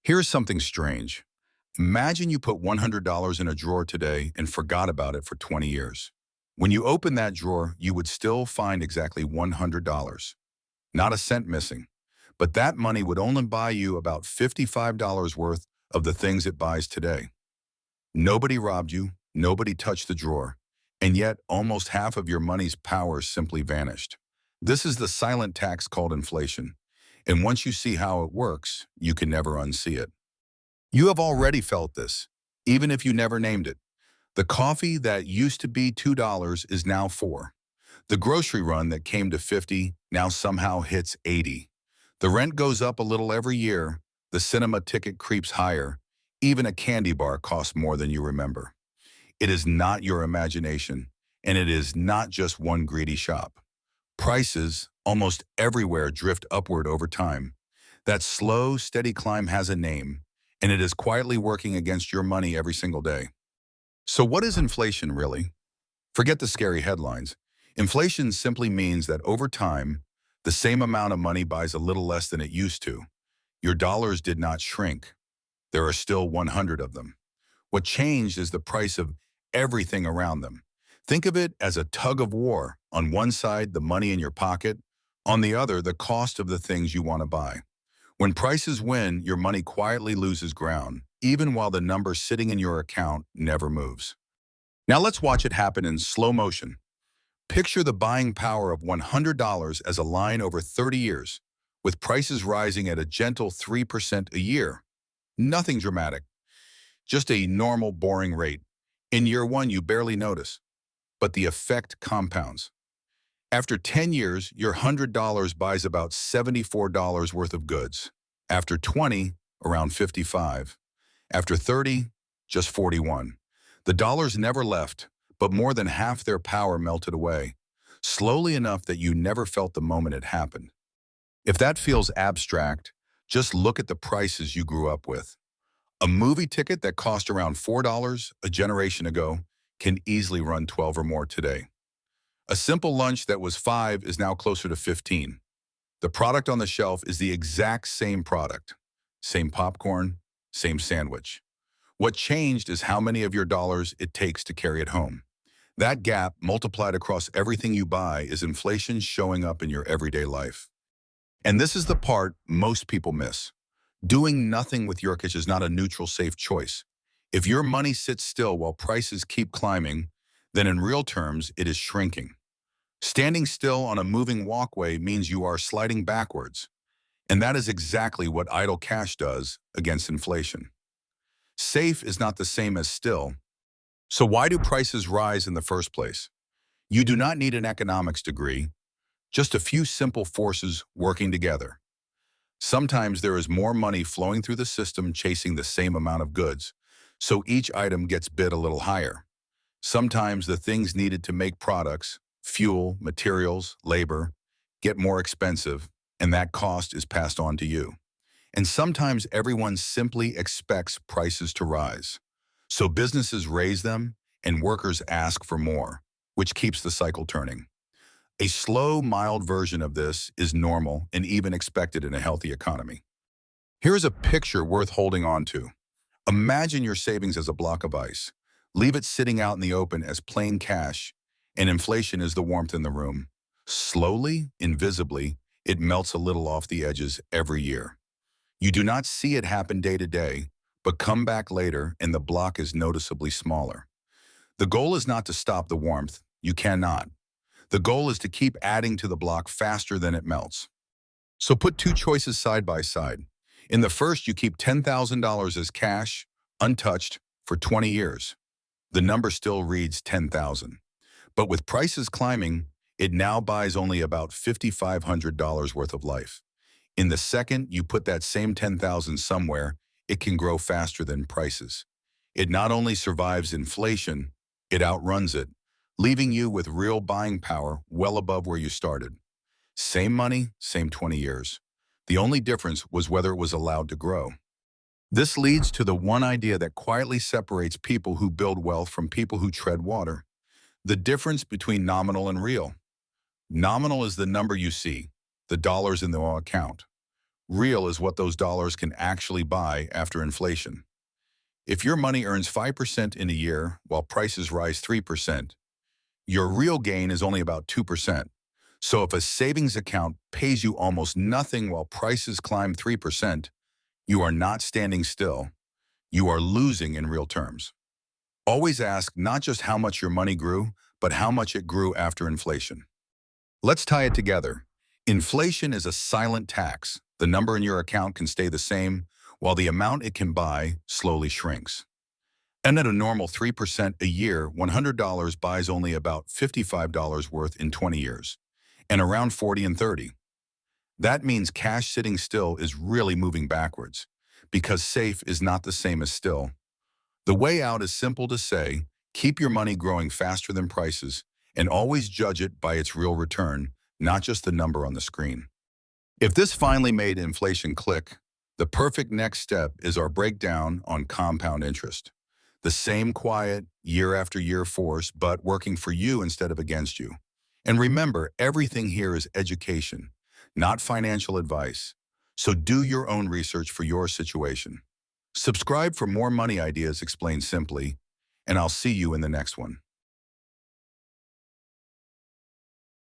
Here's something strange. Imagine you put $100 in a drawer today and forgot about it for 20 years. When you open that drawer, you would still find exactly $100. Not a cent missing. But that money would only buy you about $55 worth of the things it buys today. Nobody robbed you, nobody touched the drawer, and yet almost half of your money's power simply vanished. This is the silent tax called inflation, and once you see how it works, you can never unsee it. You have already felt this, even if you never named it. The coffee that used to be $2 is now 4. The grocery run that came to 50 now somehow hits 80. The rent goes up a little every year, the cinema ticket creeps higher, even a candy bar costs more than you remember. It is not your imagination, and it is not just one greedy shop. Prices, almost everywhere, drift upward over time. That slow, steady climb has a name, and it is quietly working against your money every single day. So what is inflation really? Forget the scary headlines. Inflation simply means that over time, the same amount of money buys a little less than it used to. Your dollars did not shrink. There are still 100 of them. What changed is the price of everything around them. Think of it as a tug of war. On one side, the money in your pocket. On the other, the cost of the things you want to buy. When prices win, your money quietly loses ground, even while the number sitting in your account never moves. Now let's watch it happen in slow motion. Picture the buying power of $100 as a line over 30 years, with prices rising at a gentle 3% a year. Nothing dramatic, just a normal, boring rate. In year one, you barely notice, but the effect compounds. After 10 years, your $100 buys about $74 worth of goods. After 20, around 55. After 30, just 41. The dollars never left, but more than half their power melted away, slowly enough that you never felt the moment it happened. If that feels abstract, just look at the prices you grew up with. A movie ticket that cost around $4 a generation ago can easily run 12 or more today. A simple lunch that was 5 is now closer to 15. The product on the shelf is the exact same product. Same popcorn, same sandwich. What changed is how many of your dollars it takes to carry it home. That gap, multiplied across everything you buy, is inflation showing up in your everyday life. And this is the part most people miss. Doing nothing with your cash is not a neutral, safe choice. If your money sits still while prices keep climbing, then in real terms, it is shrinking. Standing still on a moving walkway means you are sliding backwards. And that is exactly what idle cash does against inflation. Safe is not the same as still. So why do prices rise in the first place? You do not need an economics degree, just a few simple forces working together. Sometimes there is more money flowing through the system chasing the same amount of goods, so each item gets bid a little higher. Sometimes the things needed to make products, fuel, materials, labor, get more expensive, and that cost is passed on to you. And sometimes everyone simply expects prices to rise. So businesses raise them and workers ask for more, which keeps the cycle turning. A slow, mild version of this is normal and even expected in a healthy economy. Here's a picture worth holding on to. Imagine your savings as a block of ice. Leave it sitting out in the open as plain cash, and inflation is the warmth in the room. Slowly, invisibly, it melts a little off the edges every year. You do not see it happen day to day, but come back later and the block is noticeably smaller. The goal is not to stop the warmth. You cannot. The goal is to keep adding to the block faster than it melts. So put two choices side by side. In the first, you keep $10,000 as cash, untouched, for 20 years. The number still reads 10,000. But with prices climbing, it now buys only about $5,500 worth of life. In the second, you put that same 10,000 somewhere, it can grow faster than prices. It not only survives inflation, it outruns it, leaving you with real buying power well above where you started. Same money, same 20 years. The only difference was whether it was allowed to grow. This leads to the one idea that quietly separates people who build wealth from people who tread water. The difference between nominal and real. Nominal is the number you see, the dollars in the account. Real is what those dollars can actually buy after inflation. If your money earns 5% in a year while prices rise 3%, your real gain is only about 2%. So if a savings account pays you almost nothing while prices climb 3%, you are not standing still. You are losing in real terms. Always ask not just how much your money grew, but how much it grew after inflation. Let's tie it together. Inflation is a silent tax. The number in your account can stay the same, while the amount it can buy slowly shrinks. And at a normal 3% a year, $100 buys only about $55 worth in 20 years, and around 40 and 30. That means cash sitting still is really moving backwards, because safe is not the same as still. The way out is simple to say: keep your money growing faster than prices, and always judge it by its real return, not just the number on the screen. If this finally made inflation click, the perfect next step is our breakdown on compound interest. The same quiet, year after year force, but working for you instead of against you. And remember, everything here is education, not financial advice. So do your own research for your situation. Subscribe for more money ideas explained simply, and I'll see you in the next one.